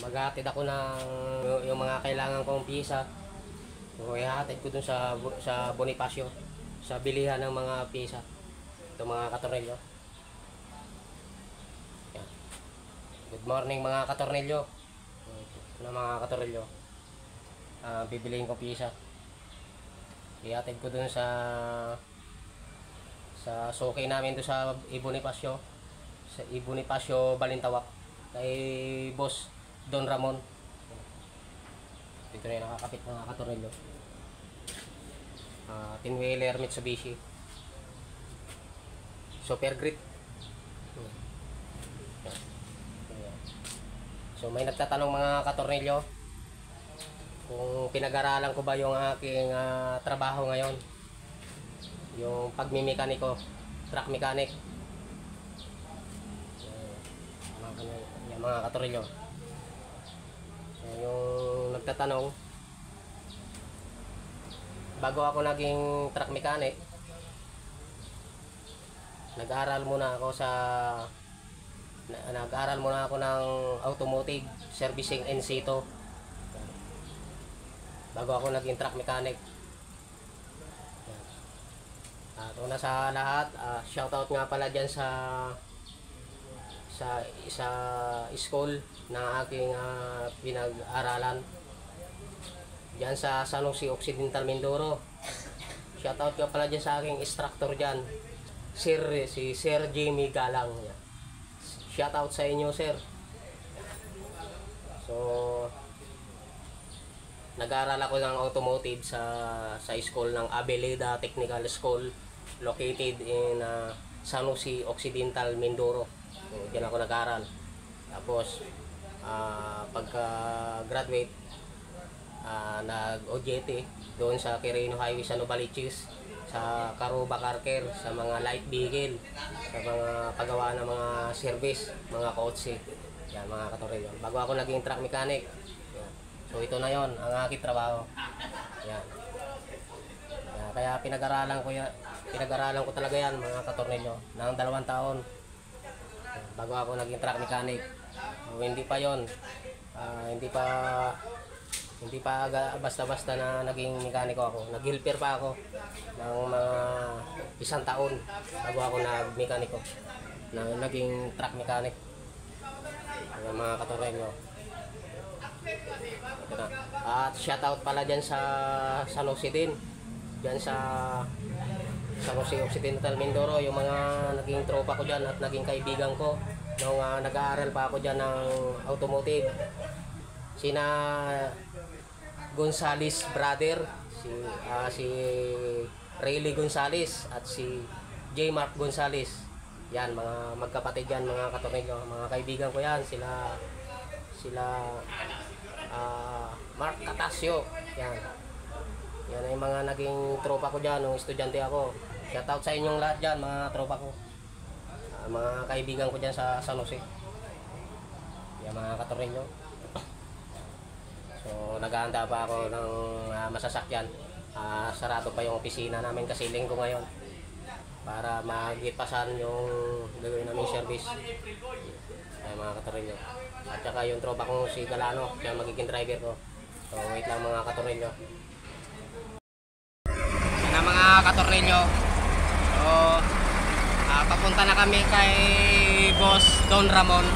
Maghahatid ako ng yung mga kailangan kong piyesa. So, ihahatid ko dun sa Bonifacio, sa bilihan ng mga piyesa. Ito mga katornilyo. Yan. Good morning mga katornilyo. Ito na mga katornilyo. Bibilihin ko piyesa. Ihahatid ko dun sa suki namin doon sa Bonifacio. Sa Bonifacio Balintawak. Kay Boss Don Ramon. Dito na yung nakakapit mga katornilyo. 10-wheeler Mitsubishi Super Grit. So may nagtatanong mga katornilyo kung pinag-aralan ko ba yung aking trabaho ngayon, yung pagmimekaniko, truck mechanic. Yan mga katornilyo. So, yung nagtatanong, bago ako naging truck mechanic, nag-aral muna ako ng automotive servicing in situ bago ako naging truck mechanic. At una sa lahat, shoutout nga pala dyan sa school na aking pinag-aralan dyan sa San Jose Occidental, Mindoro. Shoutout nga pala dyan sa aking instructor dyan, si Sir Jimmy Galang. Shoutout sa inyo, sir. So nag-aaral ako ng automotive sa school ng Abeleda Technical School located in San Jose Occidental, Mindoro. So, diyan ako nag-aaral. Tapos pagka-graduate, nag-OJT doon sa Quirino Highway sa Novaliches, sa Karuba Car Care, sa mga light vehicle, sa mga paggawa ng mga service, mga kotse. Yan mga katornilyo. Bago ako naging truck mechanic. Yan. So ito na yon ang aking trabaho. Yan. Kaya pinag-aralan ko talaga yan mga katornilyo ng 2 taon. Bago ako naging truck mechanic. So, hindi pa yon. Hindi pa basta-basta na naging mekaniko ako. Nag-helper pa ako ng mga 1 taon bago ako nag-mekaniko na naging truck mechanic. Mga katornilyo. At shoutout pala dyan sa San Jose din. Dyan sa San Jose Occidental, Mindoro, yung mga naging tropa ko dyan at naging kaibigan ko nung nag-aaral pa ako dyan ng automotive. Sina Gonzales brother, si Rayleigh Gonzales at si J. Mark Gonzales. Yan, mga magkapatid yan mga katornilyo. Mga kaibigan ko yan, sila Mark Catasio. Yan ay mga naging tropa ko dyan nung estudyante ako. Shoutout sa inyong lahat dyan mga tropa ko, mga kaibigan ko dyan sa San Jose. Yan mga katornilyo. So naghahanda pa ako ng masasakyan. Sarado pa yung opisina namin kasi linggo ngayon para magipasan yung gagawin namin service. Ay mga katornilyo. At saka yung tropa kong si Galano, siya magiging driver ko. So wait lang mga katornilyo. Yan na mga katornilyo. So papunta na kami kay Boss Don Ramon.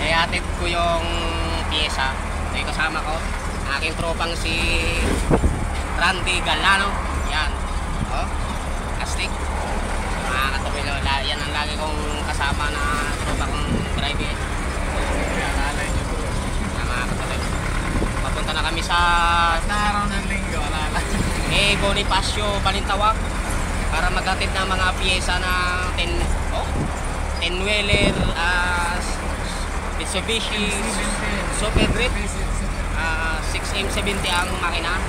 Atid ko yung pyesa. So yung kasama ko, aking tropang si Randy Galano. Yan. Astig. Mga katornilyo, yan ang lagi kong kasama na tropa kong driver. Papunta na kami sa araw ng linggo, Bonifacio Balintawak para maghatid ng mga piyesa na 10-wheeler Mitsubishi Super Grit 6M70 ang makina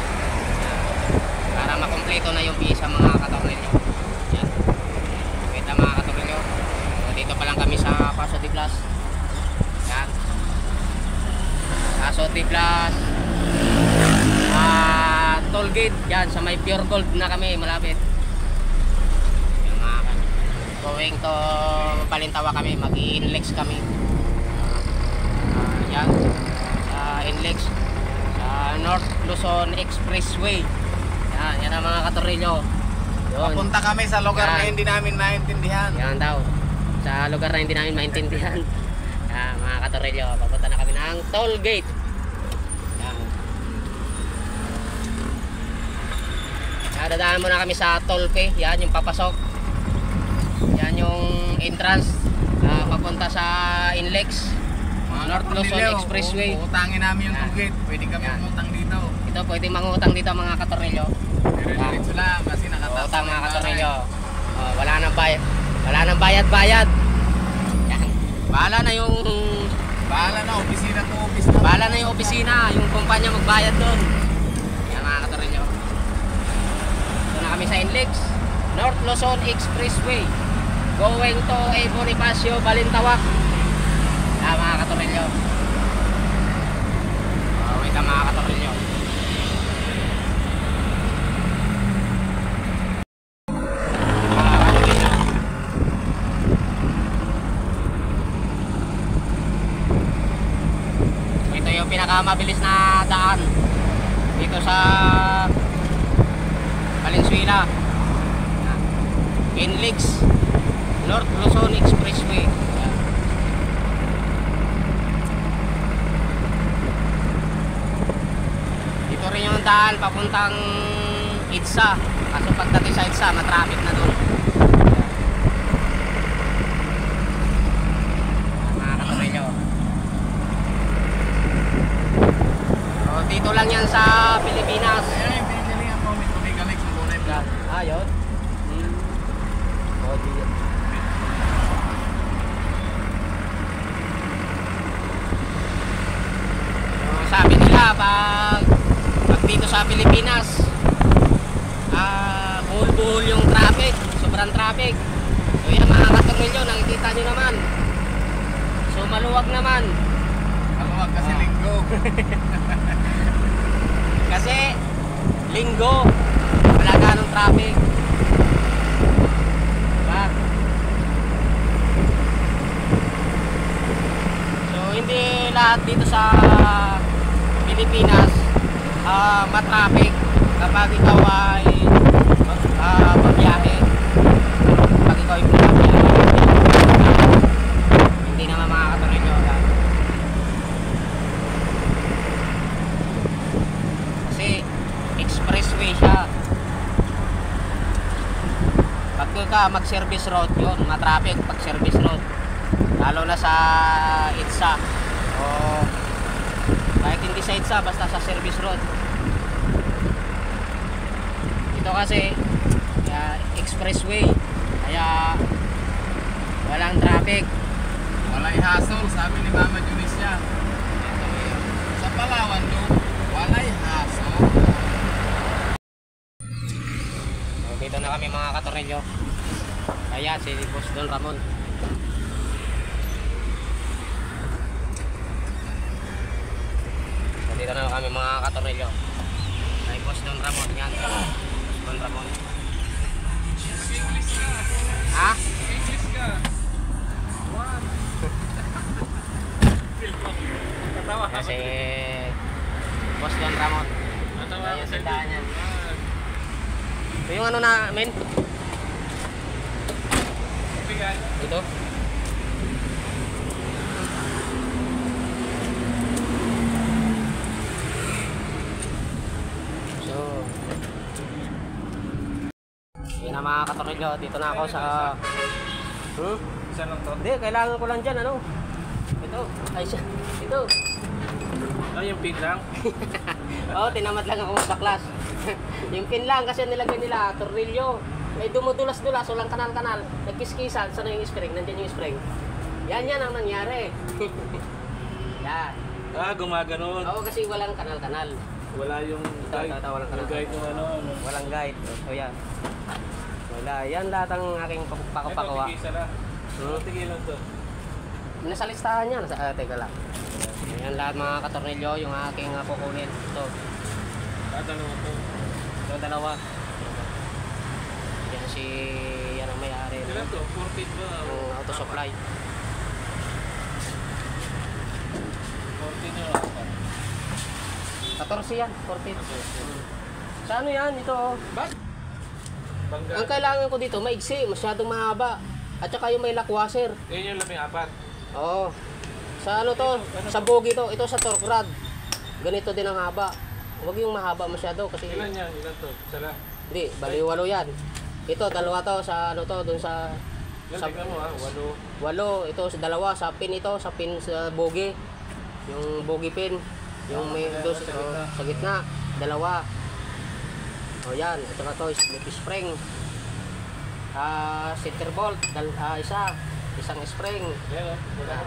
para makompleto na yung piyesa mga katornilyo. Yan. Kita mga katornilyo. Dito pa lang kami sa Paso de Blas. Yan. Paso de Blas. Toll gate. Yan sa may Pure Gold na kami malapit. Yung mga going to Balintawak kami, mag-i-inlex kami. Yan. Luzon Expressway. Yan ang mga katorilyo. Yun. Papunta kami sa lugar na Yan. hindi namin naintindihan. Yan daw. Sa lugar na hindi namin maintindihan. Mga katorilyo, papunta na kami ng toll gate. Yan. Dadaan muna kami sa toll pay. Yan yung papasok. Yan yung entrance papunta sa Inlex. North Luzon Expressway. Utangin namin yung toll gate. Pwede kami umutang dito. Ito pwede mangutang dito mga katorilyo. Diretso lang kasi nakataas. Utang mga katorilyo. Wala nang bayad. Wala nang bayad-bayad. Yan. Bahala na yung Opisina to office na. bahala na yung opisina, yung kumpanya magbayad doon. Yan mga katorilyo. Ito na kami sa Inlex, North Luzon Expressway. Going to A. Bonifacio, Balintawak. Yan mga katorilyo. Wait ka mga katorilyo. Ito yung pinakamabilis na daan dito sa Valenzuela. Inlex, North Luzon Expressway. Dito rin yung daan papuntang Itza. Kaso pagdating sa Itza, matraffic na doon. Mga katorilyo. So, dito lang yan sa Pilipinas. Ayan yung pinagalingan mo. May tumigalig sa bunay vlog. Yun. Sabi nila pag dito sa Pilipinas buhol-buhol yung traffic, sobrang traffic. So yan mga katorilyo, nakikita nyo naman. So maluwag naman. Maluwag kasi linggo. Kasi linggo, wala ganong traffic. Diba? So hindi lahat dito sa Pilipinas matraffic kapag ikaw ay pagbiyahe. Kapag ikaw ay pagbiyahe, hindi naman mga katorilyo. Kasi expressway siya. Pag ka mag-service road, yun matraffic pag service road, lalo na sa Itza o kahit hindi sa Itza, basta sa service road. Ito kasi expressway, kaya walang traffic. Walay hassle, sabi ni Mama Junisya. Sa Palawan do, walay hassle. Dito na kami mga katorilyo. Kaya si Boss Don Ramon. Dito na kami mga katorilyo. Ay Boss Don Ramon yan. Boss Don Ramon. Ha? English ka. Katawa ka. Kasi Boss Don Ramon. Katawa Ayan ka yung sa tindahan niya. Ito yung ano na, men? Ito. So, yun na mga katorilyo. Dito na ako sa... Isa lang to. Hindi, kailangan ko lang dyan, ano? Ito. Ay, siya. Ito. Yung pin lang. Oo, tinamad lang ako magbaklas. Yung pin lang kasi nilagay nila, tornilyo. May dumudulas-dulas, walang kanal-kanal. Nagkiskisan, saan yung spring? Nandiyan yung spring. Yan ang nangyari. Yan. Gumaganon. Oo, kasi walang kanal-kanal. Wala yung guide. Walang kanal. Yung guide ng ano. Walang guide. So, yan. Wala. Yan lahat ang aking pakupakuha. Ito, na. Tigilan to. Nasa listahan yan. Teka lang. Yan lahat mga katornilyo, yung aking kukunin. Ito. Dalawa to. Ito, dalawa. Yan yan ang may-ari. Ilan to? 14 ba? Yung auto supply. 14 yung apat. 14 yan, 14. Sa ano yan, ito oh. Bag? Bangga. Ang kailangan ko dito, maigsi, masyadong mahaba. At saka yung may lackwasher. Yun yung labing apat. Oo. Sa ano to, sa bogie to, ito sa torque rod. Ganito din ang haba. Huwag yung mahaba masyado kasi... Ilan yan? Ilan to? Sala? Hindi, bali 8 yan. Ito, dalawa to sa ano to, dun sa... Ilan, Sa- tignan mo ha? 8. 8, ito sa dalawa, sa pin ito, sa pin sa bogie. Yung bogie pin. Yung may sa dos, gitna. sa gitna, dalawa. O yan, ito na to, split spring. Center bolt, isang spring. Yan o.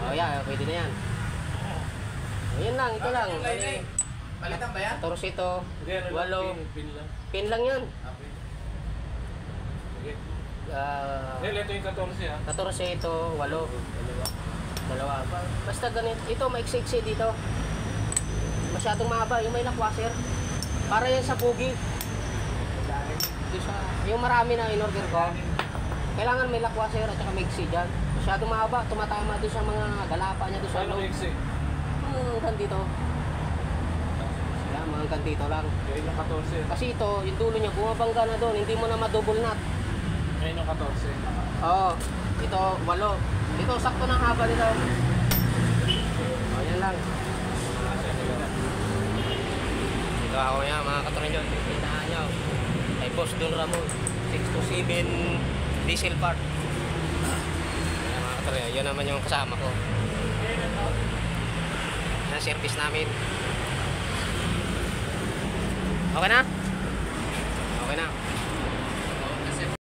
O yan, pwede na yan. O yan lang, ito lang. Palitan ba yan? 14 ito, Hindi, ano lang, 8, pin lang. pin lang yan. Okay. Sige. Ah, Ito yung 14 ha? 14 ito, 8. Dalawa. Basta ganito. Ito, maiksi-iksi dito. Masyadong mahaba. Yung may lackwasher. Para yan sa bugi. Yung marami na in-order ko. Kailangan may lackwasher at saka maiksi dyan. Masyadong mahaba. Tumatama doon sa mga galapa niya doon sa Ano loob. mixi? Hanggang dito. Yan, mga hanggang dito lang. Yan yung 14. Kasi ito, yung dulo niya, bumabangga na doon. Hindi mo na ma-double knot. Yan yung 14. Oo. Ito, 8. Ito, sakto ng haba nito. O, yan lang. Ito ako niya, mga katurin nyo. Pintahan nyo. Kay Boss Don Ramon. 627 diesel part. Yan, mga katurin. Yun naman yung kasama ko. Yan, service namin. Okay na? Okay na.